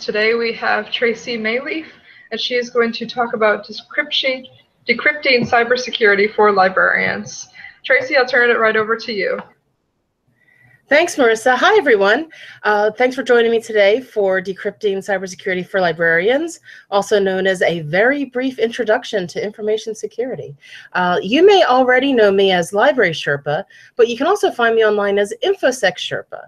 Today we have Tracy Maleef, and she is going to talk about decrypting cybersecurity for librarians. Tracy, I'll turn it right over to you. Thanks, Marissa. Hi, everyone. Thanks for joining me today for Decrypting Cybersecurity for Librarians, also known as a very brief introduction to information security. You may already know me as LibrarySherpa, but you can also find me online as InfoSecSherpa.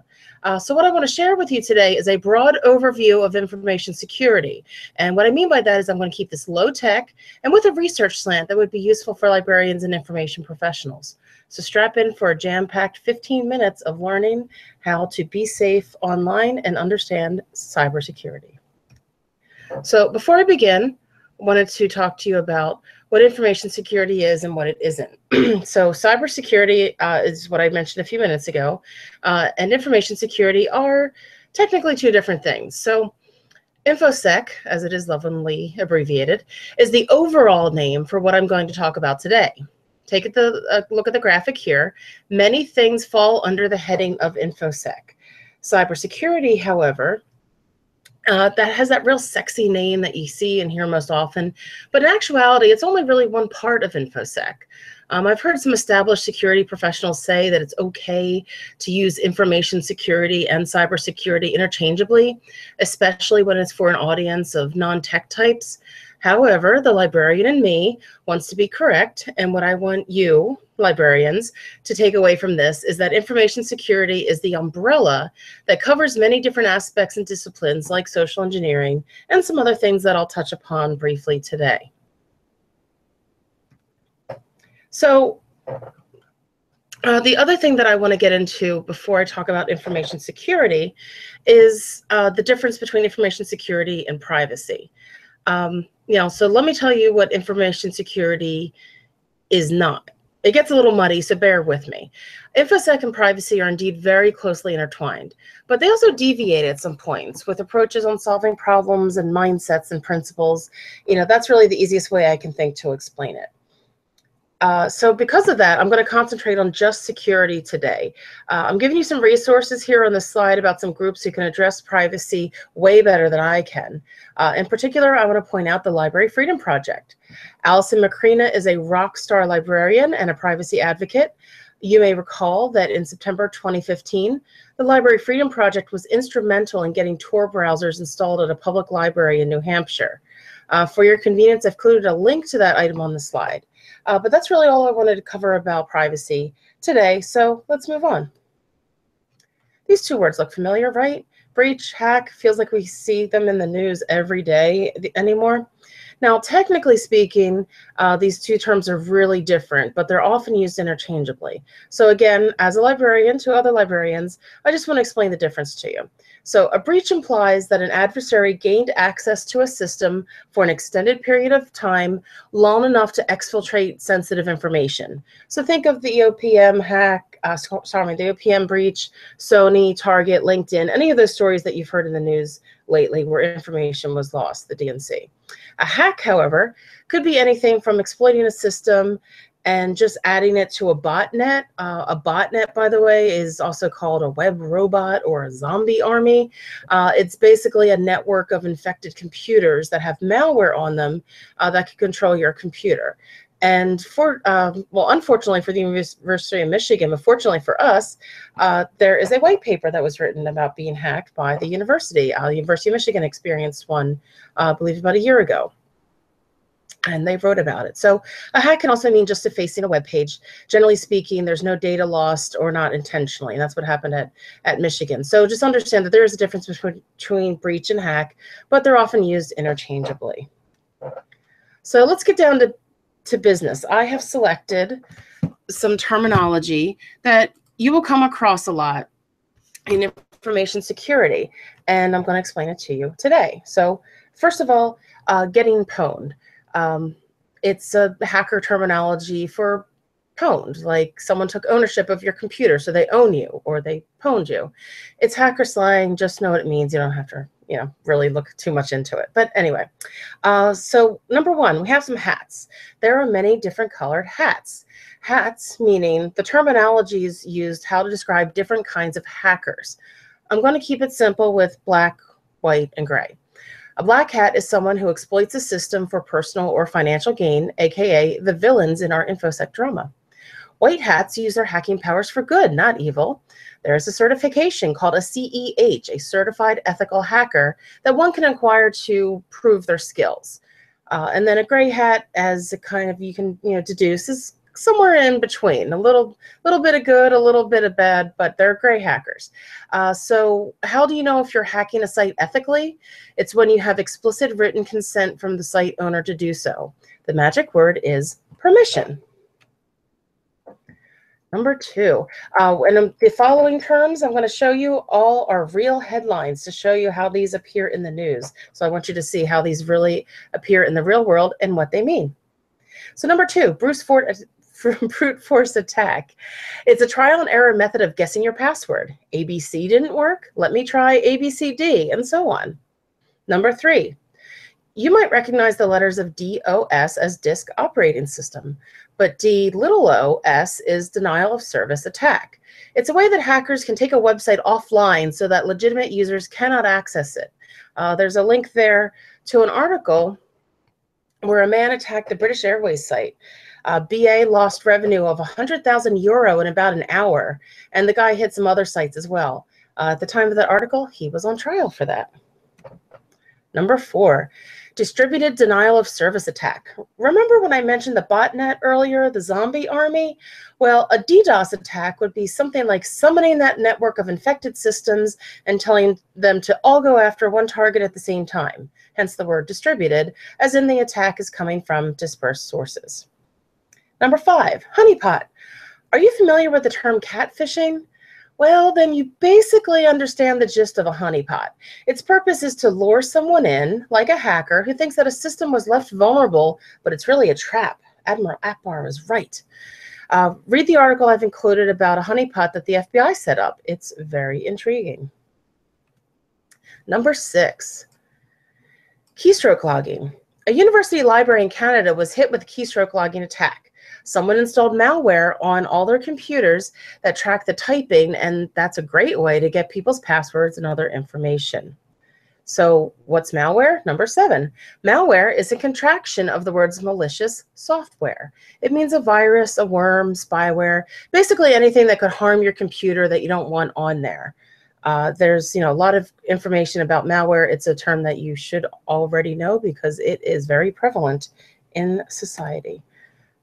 So what I want to share with you today is a broad overview of information security. And what I mean by that is I'm going to keep this low tech and with a research slant that would be useful for librarians and information professionals. So strap in for a jam-packed 15 minutes of learning how to be safe online and understand cybersecurity. So before I begin, I wanted to talk to you about what information security is and what it isn't. So cybersecurity is what I mentioned a few minutes ago, and information security are technically two different things. So InfoSec, as it is lovingly abbreviated, is the overall name for what I'm going to talk about today. Take a look at the graphic here. Many things fall under the heading of InfoSec. Cybersecurity, however, that has that real sexy name that you see and hear most often, but in actuality, it's only really one part of InfoSec. I've heard some established security professionals say that it's okay to use information security and cybersecurity interchangeably, especially when it's for an audience of non-tech types. However, the librarian in me wants to be correct, and what I want you, librarians, to take away from this is that information security is the umbrella that covers many different aspects and disciplines like social engineering and some other things that I'll touch upon briefly today. So the other thing that I want to get into before I talk about information security is the difference between information security and privacy. So let me tell you what information security is not. It gets a little muddy, so bear with me. InfoSec and privacy are indeed very closely intertwined, but they also deviate at some points with approaches on solving problems and mindsets and principles. That's really the easiest way I can think to explain it. So because of that, I'm going to concentrate on just security today. I'm giving you some resources here on the slide about some groups who can address privacy way better than I can. In particular, I want to point out the Library Freedom Project. Allison Macrina is a rock star librarian and a privacy advocate. You may recall that in September 2015, the Library Freedom Project was instrumental in getting Tor browsers installed at a public library in New Hampshire. For your convenience, I've included a link to that item on the slide. But that's really all I wanted to cover about privacy today, so let's move on. These two words look familiar, right? Breach, hack, feels like we see them in the news every day anymore. Now, technically speaking, these two terms are really different, but they're often used interchangeably. So again, as a librarian to other librarians, I just want to explain the difference to you. So a breach implies that an adversary gained access to a system for an extended period of time, long enough to exfiltrate sensitive information. So think of the EOPM hack, the EOPM breach, Sony, Target, LinkedIn, any of those stories that you've heard in the news lately where information was lost, the DNC. A hack, however, could be anything from exploiting a system and just adding it to a botnet. A botnet, by the way, is also called a web robot or a zombie army. It's basically a network of infected computers that have malware on them that can control your computer. And unfortunately for the University of Michigan, but fortunately for us, there is a white paper that was written about being hacked by the university. The University of Michigan experienced one, I believe, about a year ago. And they wrote about it. So a hack can also mean just defacing a web page. Generally speaking, there's no data lost or not intentionally. And that's what happened at Michigan. So just understand that there is a difference between breach and hack, but they're often used interchangeably. So let's get down to business. I have selected some terminology that you will come across a lot in information security, and I'm going to explain it to you today. So first of all, getting pwned. It's a hacker terminology for pwned, like someone took ownership of your computer, so they own you or they pwned you. It's hacker slang, just know what it means. You don't have to, really look too much into it. But anyway, so number one, we have some hats. There are many different colored hats. Hats meaning the terminologies used how to describe different kinds of hackers. I'm going to keep it simple with black, white, and gray. A black hat is someone who exploits a system for personal or financial gain, aka the villains in our InfoSec drama. White hats use their hacking powers for good, not evil. There is a certification called a CEH, a Certified Ethical Hacker, that one can acquire to prove their skills. And then a gray hat, as a kind of, you can deduce, is somewhere in between, a little bit of good, a little bit of bad, but they're gray hackers. So how do you know if you're hacking a site ethically? It's when you have explicit written consent from the site owner to do so. The magic word is permission. Number 2, and the following terms I'm going to show you all are real headlines to show you how these appear in the news. So I want you to see how these really appear in the real world and what they mean. So number 2, brute force attack. It's a trial and error method of guessing your password. ABC didn't work. Let me try ABCD, and so on. Number 3, you might recognize the letters of DOS as disk operating system, but DOS is denial of service attack. It's a way that hackers can take a website offline so that legitimate users cannot access it. There's a link there to an article where a man attacked the British Airways site. BA lost revenue of €100,000 in about an hour, and the guy hit some other sites as well. At the time of that article, he was on trial for that. Number 4, distributed denial of service attack. Remember when I mentioned the botnet earlier, the zombie army? Well, a DDoS attack would be something like summoning that network of infected systems and telling them to all go after one target at the same time, hence the word distributed, as in the attack is coming from dispersed sources. Number 5, honeypot. Are you familiar with the term catfishing? Well, then you basically understand the gist of a honeypot. Its purpose is to lure someone in, like a hacker, who thinks that a system was left vulnerable, but it's really a trap. Admiral Akbar is right. Read the article I've included about a honeypot that the FBI set up. It's very intriguing. Number 6, keystroke logging. A university library in Canada was hit with a keystroke logging attack. Someone installed malware on all their computers that track the typing, and that's a great way to get people's passwords and other information. So what's malware? Number 7, malware is a contraction of the words malicious software. It means a virus, a worm, spyware, basically anything that could harm your computer that you don't want on there. There's a lot of information about malware. It's a term that you should already know because it is very prevalent in society.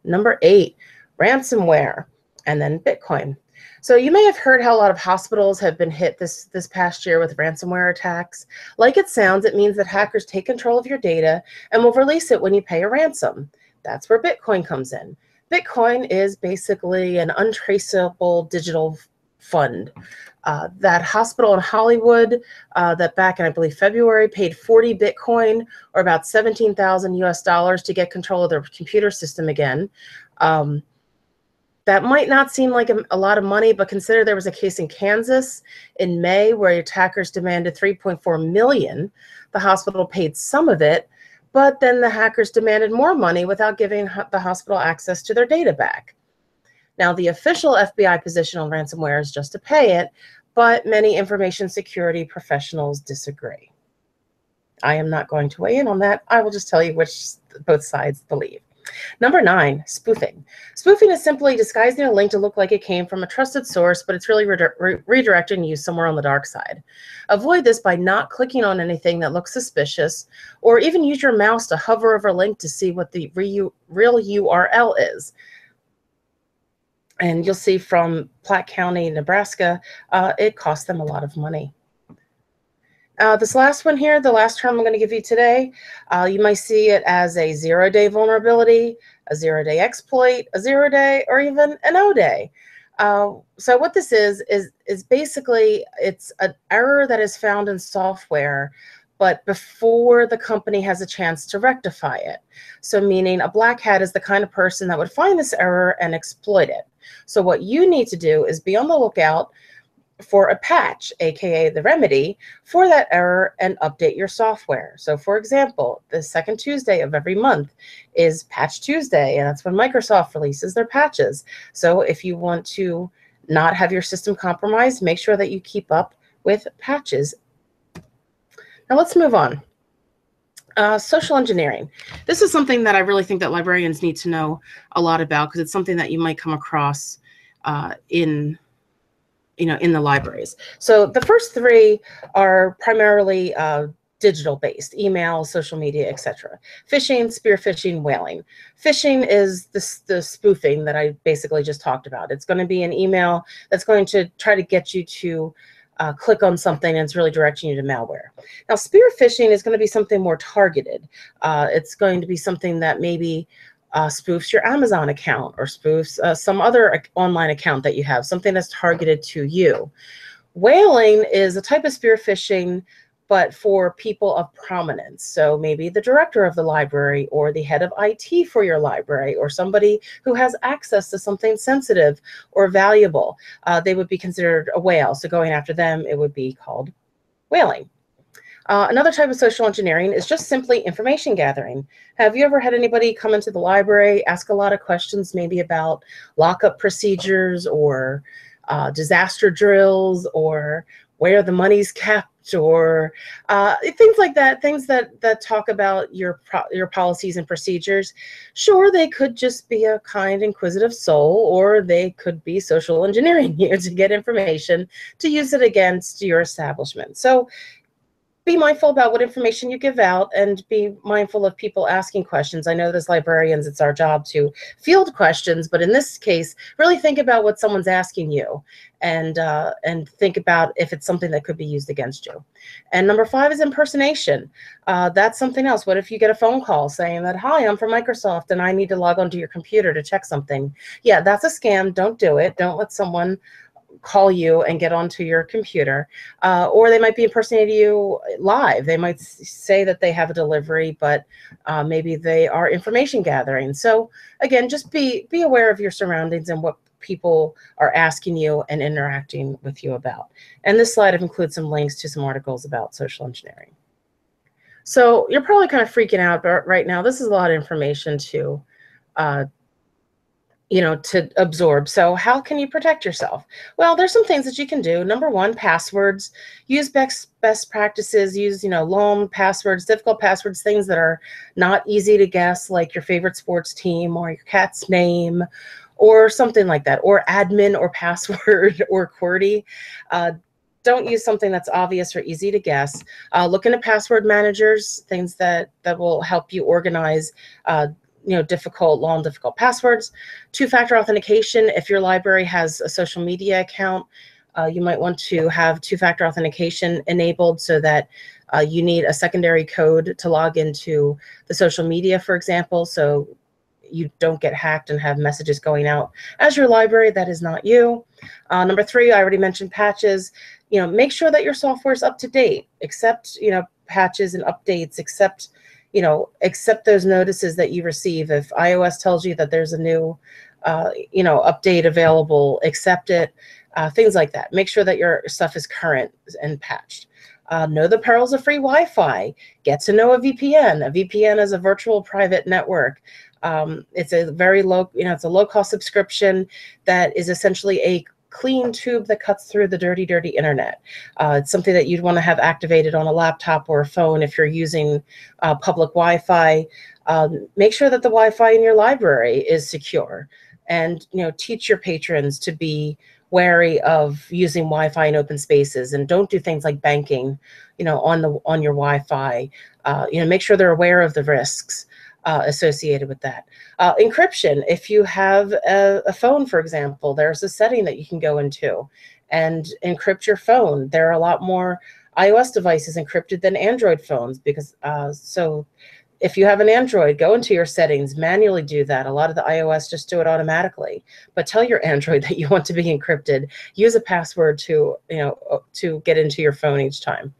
Number 8, ransomware, and then Bitcoin. So you may have heard how a lot of hospitals have been hit this past year with ransomware attacks. Like it sounds, it means that hackers take control of your data and will release it when you pay a ransom. That's where Bitcoin comes in. Bitcoin is basically an untraceable digital fund. That hospital in Hollywood that back in, I believe, February paid 40 Bitcoin, or about $17,000 US to get control of their computer system again. That might not seem like a lot of money, but consider there was a case in Kansas in May where attackers demanded $3.4 million. The hospital paid some of it, but then the hackers demanded more money without giving the hospital access to their data back. Now, the official FBI position on ransomware is just to pay it, but many information security professionals disagree. I am not going to weigh in on that. I will just tell you which both sides believe. Number 9, spoofing. Spoofing is simply disguising a link to look like it came from a trusted source, but it's really redirecting you somewhere on the dark side. Avoid this by not clicking on anything that looks suspicious, or even use your mouse to hover over a link to see what the real URL is. And you'll see from Platte County, Nebraska, it costs them a lot of money. This last one here, the last term I'm going to give you today, you might see it as a 0-day vulnerability, a 0-day exploit, a 0-day, or even an O-day. So what this is basically, it's an error that is found in software, but before the company has a chance to rectify it. So meaning a black hat is the kind of person that would find this error and exploit it. So what you need to do is be on the lookout for a patch, aka the remedy, for that error and update your software. So for example, the second Tuesday of every month is Patch Tuesday, and that's when Microsoft releases their patches. So if you want to not have your system compromised, make sure that you keep up with patches. Now let's move on. Social engineering. This is something that I really think that librarians need to know a lot about, because it's something that you might come across in the libraries. So the first three are primarily digital based: email, social media, etc. Phishing, spear phishing, whaling. Phishing is the spoofing that I basically just talked about. It's going to be an email that's going to try to get you to click on something, and it's really directing you to malware. Now, spear phishing is going to be something more targeted. It's going to be something that maybe spoofs your Amazon account, or spoofs some other online account that you have, something that's targeted to you. Whaling is a type of spear phishing, but for people of prominence. So maybe the director of the library, or the head of IT for your library, or somebody who has access to something sensitive or valuable. They would be considered a whale. So going after them, it would be called whaling. Another type of social engineering is just simply information gathering. Have you ever had anybody come into the library, ask a lot of questions, maybe about lockup procedures, or disaster drills, or where the money's kept, or things like that, things that talk about your policies and procedures? Sure, they could just be a kind, inquisitive soul, or they could be social engineering you to get information to use it against your establishment. So be mindful about what information you give out, and be mindful of people asking questions. I know as librarians, it's our job to field questions, but in this case, really think about what someone's asking you, and think about if it's something that could be used against you. And number 5 is impersonation. That's something else. What if you get a phone call saying that, "Hi, I'm from Microsoft and I need to log onto your computer to check something"? Yeah, that's a scam. Don't do it. Don't let someone call you and get onto your computer. Or they might be impersonating you live. They might say that they have a delivery, but maybe they are information gathering. So again, just be aware of your surroundings and what people are asking you and interacting with you about. And this slide includes some links to some articles about social engineering. So you're probably kind of freaking out right now. This is a lot of information to to absorb. So how can you protect yourself? Well, there's some things that you can do. Number 1, passwords. Use best practices. Use, long passwords, difficult passwords, things that are not easy to guess, like your favorite sports team, or your cat's name, or something like that, or admin, or password, or QWERTY. Don't use something that's obvious or easy to guess. Look into password managers, things that will help you organize difficult passwords. 2-factor authentication. If your library has a social media account, you might want to have 2-factor authentication enabled, so that you need a secondary code to log into the social media, for example, so you don't get hacked and have messages going out as your library that is not you. Number 3, I already mentioned patches. Make sure that your software is up to date. Accept patches and updates. Accept those notices that you receive. If iOS tells you that there's a new, update available, accept it. Things like that. Make sure that your stuff is current and patched. Know the perils of free Wi-Fi. Get to know a VPN. A VPN is a virtual private network. It's a very low, it's a low-cost subscription that is essentially a clean tube that cuts through the dirty internet. It's something that you'd want to have activated on a laptop or a phone if you're using public Wi-Fi. Make sure that the Wi-Fi in your library is secure, and teach your patrons to be wary of using Wi-Fi in open spaces, and don't do things like banking on your Wi-Fi. Make sure they're aware of the risks associated with that. Encryption. If you have a phone, for example, there's a setting that you can go into and encrypt your phone. There are a lot more iOS devices encrypted than Android phones, because so if you have an Android, go into your settings, manually do that. A lot of the iOS just do it automatically. But tell your Android that you want to be encrypted. Use a password to get into your phone each time.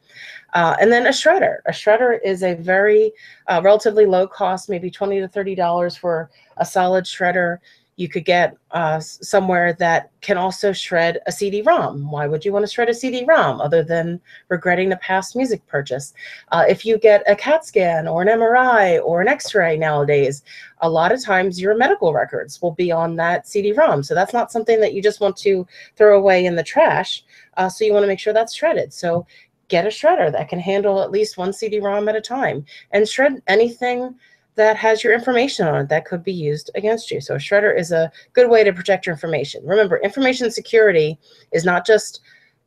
And then a shredder. A shredder is a very relatively low cost, maybe $20 to $30 for a solid shredder. You could get somewhere that can also shred a CD-ROM. Why would you want to shred a CD-ROM other than regretting a past music purchase? If you get a CAT scan or an MRI or an X-ray nowadays, a lot of times your medical records will be on that CD-ROM. So that's not something that you just want to throw away in the trash. So you want to make sure that's shredded. So get a shredder that can handle at least one CD-ROM at a time and shred anything that has your information on it that could be used against you. So a shredder is a good way to protect your information. Remember, information security is not just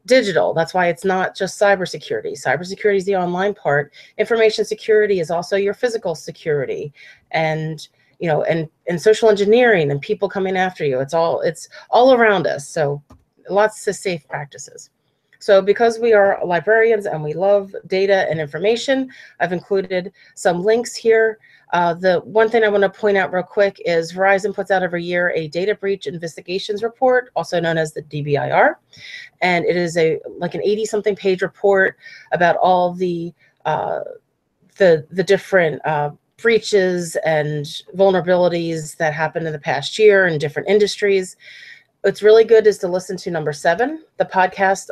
digital. That's why it's not just cybersecurity. Cybersecurity is the online part. Information security is also your physical security, and and social engineering and people coming after you. It's all around us. So lots of safe practices. So because we are librarians and we love data and information, I've included some links here. The one thing I want to point out real quick is Verizon puts out every year a data breach investigations report, also known as the DBIR. And it is like an 80-something page report about all the different breaches and vulnerabilities that happened in the past year in different industries. What's really good is to listen to number 7, the podcast,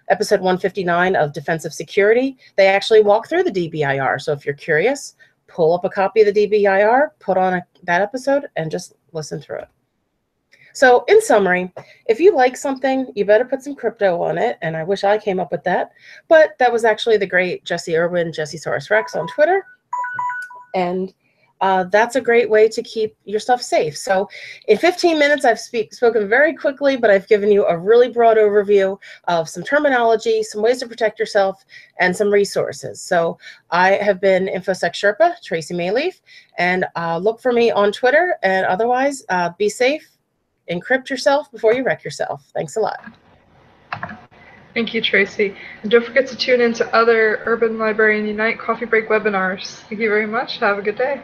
episode 159 of Defensive Security. They actually walk through the DBIR. So if you're curious, pull up a copy of the DBIR, put on that episode, and just listen through it. So in summary, if you like something, you better put some crypto on it. And I wish I came up with that. But that was actually the great Jesse Irwin, Jesse Saurus Rex on Twitter. And that's a great way to keep your stuff safe. So in 15 minutes, I've spoken very quickly, but I've given you a really broad overview of some terminology, some ways to protect yourself, and some resources. So I have been InfoSecSherpa, Tracy Maleef, and look for me on Twitter. And otherwise, be safe, encrypt yourself before you wreck yourself. Thanks a lot. Thank you, Tracy. And don't forget to tune in to other Urban Librarian Unite Coffee Break webinars. Thank you very much. Have a good day.